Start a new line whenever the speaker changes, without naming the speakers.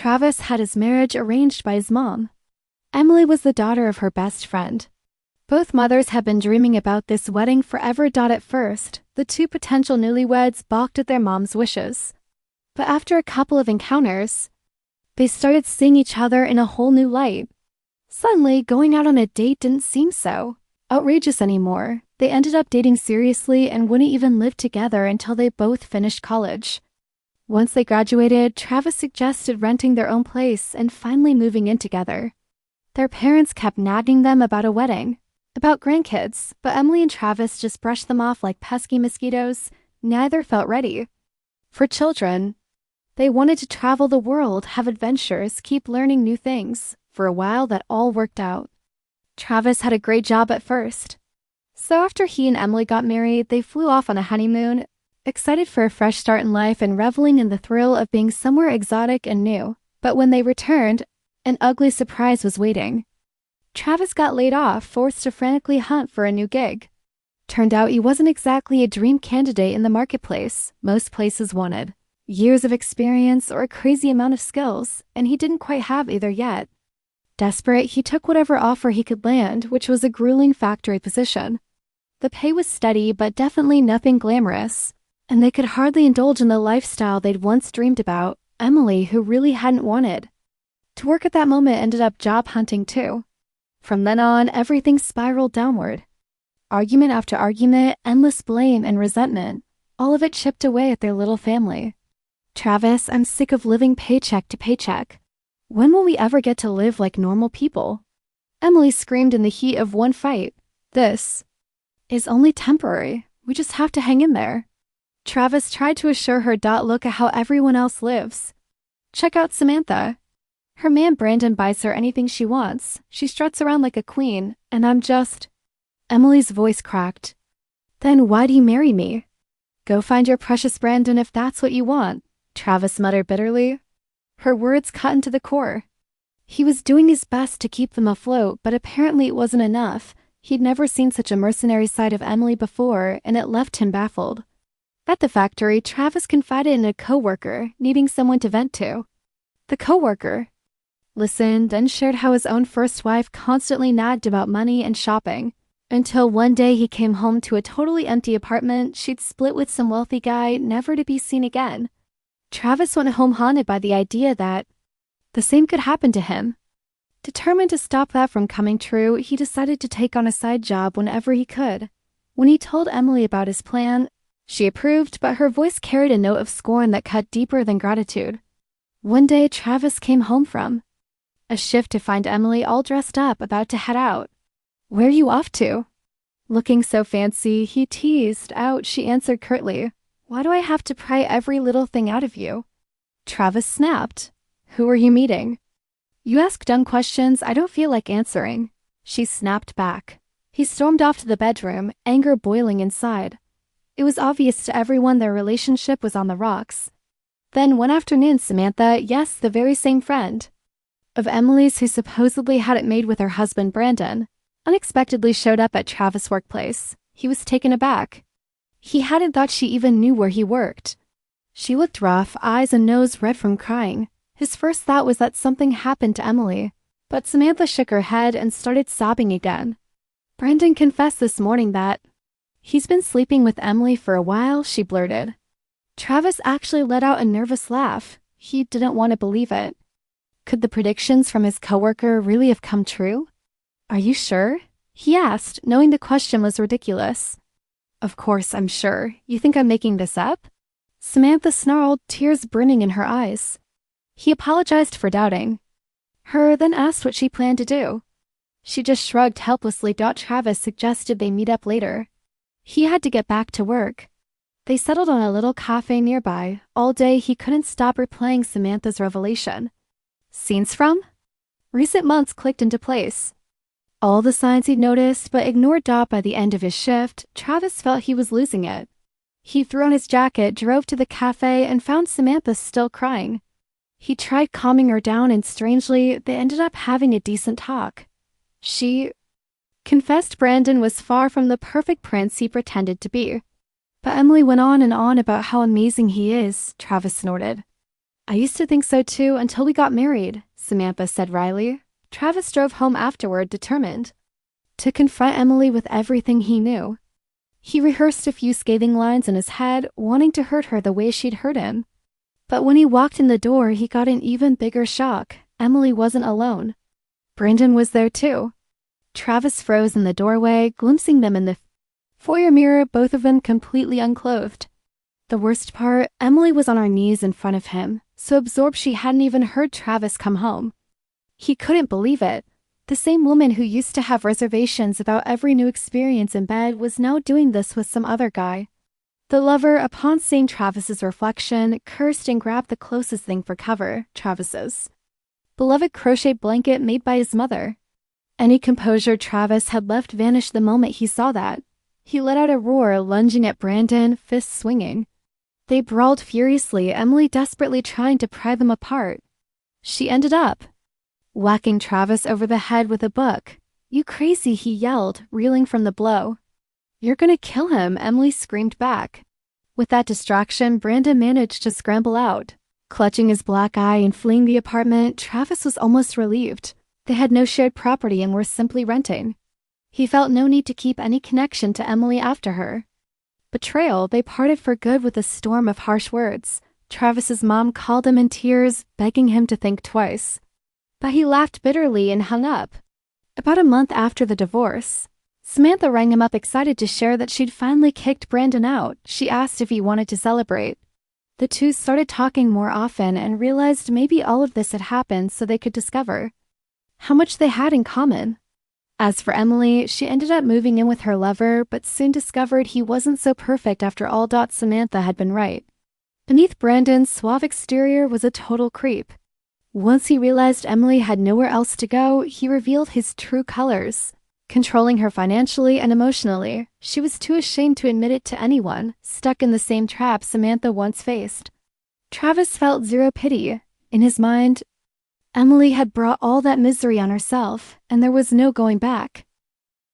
Travis had his marriage arranged by his mom. Emily was the daughter of her best friend. Both mothers had been dreaming about this wedding forever. At first, the two potential newlyweds balked at their mom's wishes. But after a couple of encounters, they started seeing each other in a whole new light. Suddenly, going out on a date didn't seem so outrageous anymore. They ended up dating seriously and wouldn't even live together until they both finished college. Once they graduated, Travis suggested renting their own place and finally moving in together. Their parents kept nagging them about a wedding, about grandkids, but Emily and Travis just brushed them off like pesky mosquitoes. Neither felt ready. For children, they wanted to travel the world, have adventures, keep learning new things. For a while, that all worked out. Travis had a great job at first. So after he and Emily got married, they flew off on a honeymoon, excited for a fresh start in life and reveling in the thrill of being somewhere exotic and new. But when they returned, an ugly surprise was waiting. Travis got laid off, forced to frantically hunt for a new gig. Turned out he wasn't exactly a dream candidate in the marketplace most places wanted. Years of experience or a crazy amount of skills, and he didn't quite have either yet. Desperate, he took whatever offer he could land, which was a grueling factory position. The pay was steady, but definitely nothing glamorous, and they could hardly indulge in the lifestyle they'd once dreamed about, Emily, who really hadn't wanted. To work at that moment ended up job hunting too. From then on, everything spiraled downward. Argument after argument, endless blame and resentment, all of it chipped away at their little family. Travis, I'm sick of living paycheck to paycheck. When will we ever get to live like normal people? Emily screamed in the heat of one fight. This is only temporary. We just have to hang in there. Travis tried to assure her. Look at how everyone else lives. Check out Samantha. Her man Brandon buys her anything she wants. She struts around like a queen, and I'm just... Emily's voice cracked. Then why do you marry me? Go find your precious Brandon if that's what you want, Travis muttered bitterly. Her words cut into the core. He was doing his best to keep them afloat, but apparently it wasn't enough. He'd never seen such a mercenary side of Emily before, and it left him baffled. At the factory, Travis confided in a coworker, needing someone to vent to. The coworker listened and shared how his own first wife constantly nagged about money and shopping, until one day he came home to a totally empty apartment she'd split with some wealthy guy, never to be seen again. Travis went home haunted by the idea that the same could happen to him. Determined to stop that from coming true, he decided to take on a side job whenever he could. When he told Emily about his plan, she approved, but her voice carried a note of scorn that cut deeper than gratitude. One day, Travis came home from a shift to find Emily all dressed up, about to head out. Where are you off to? Looking so fancy, he teased out. She answered curtly, Why do I have to pry every little thing out of you? Travis snapped. Who are you meeting? You ask dumb questions I don't feel like answering. She snapped back. He stormed off to the bedroom, anger boiling inside. It was obvious to everyone their relationship was on the rocks. Then one afternoon, Samantha, yes, the very same friend of Emily's who supposedly had it made with her husband Brandon, unexpectedly showed up at Travis' workplace. He was taken aback. He hadn't thought she even knew where he worked. She looked rough, eyes and nose red from crying. His first thought was that something happened to Emily, but Samantha shook her head and started sobbing again. Brandon confessed this morning that he's been sleeping with Emily for a while, she blurted. Travis actually let out a nervous laugh. He didn't want to believe it. Could the predictions from his coworker really have come true? Are you sure? He asked, knowing the question was ridiculous. Of course, I'm sure. You think I'm making this up? Samantha snarled, tears brimming in her eyes. He apologized for doubting her, then asked what she planned to do. She just shrugged helplessly. Travis suggested they meet up later. He had to get back to work. They settled on a little cafe nearby. All day he couldn't stop replaying Samantha's revelation. Scenes from recent months clicked into place. All the signs he'd noticed but ignored. By the end of his shift, Travis felt he was losing it. He threw on his jacket, drove to the cafe, and found Samantha still crying. He tried calming her down, and strangely, they ended up having a decent talk. She confessed Brandon was far from the perfect prince he pretended to be. But Emily went on and on about how amazing he is, Travis snorted. I used to think so too until we got married, Samantha said wryly. Travis drove home afterward, determined to confront Emily with everything he knew. He rehearsed a few scathing lines in his head, wanting to hurt her the way she'd hurt him. But when he walked in the door, he got an even bigger shock. Emily wasn't alone. Brandon was there too. Travis froze in the doorway, glimpsing them in the foyer mirror, both of them completely unclothed. The worst part, Emily was on her knees in front of him, so absorbed she hadn't even heard Travis come home. He couldn't believe it. The same woman who used to have reservations about every new experience in bed was now doing this with some other guy. The lover, upon seeing Travis's reflection, cursed and grabbed the closest thing for cover, Travis's beloved crochet blanket made by his mother. Any composure Travis had left vanished the moment he saw that. He let out a roar, lunging at Brandon, fists swinging. They brawled furiously, Emily desperately trying to pry them apart. She ended up whacking Travis over the head with a book. "You crazy," he yelled, reeling from the blow. "You're gonna kill him," Emily screamed back. With that distraction, Brandon managed to scramble out. Clutching his black eye and fleeing the apartment, Travis was almost relieved. They had no shared property and were simply renting. He felt no need to keep any connection to Emily after her betrayal. They parted for good with a storm of harsh words. Travis's mom called him in tears, begging him to think twice. But he laughed bitterly and hung up. About a month after the divorce, Samantha rang him up, excited to share that she'd finally kicked Brandon out. She asked if he wanted to celebrate. The two started talking more often and realized maybe all of this had happened so they could discover how much they had in common. As for Emily, she ended up moving in with her lover, but soon discovered he wasn't so perfect after all. Samantha had been right. Beneath Brandon's suave exterior was a total creep. Once he realized Emily had nowhere else to go, he revealed his true colors. Controlling her financially and emotionally, she was too ashamed to admit it to anyone, stuck in the same trap Samantha once faced. Travis felt zero pity. In his mind, Emily had brought all that misery on herself, and there was no going back.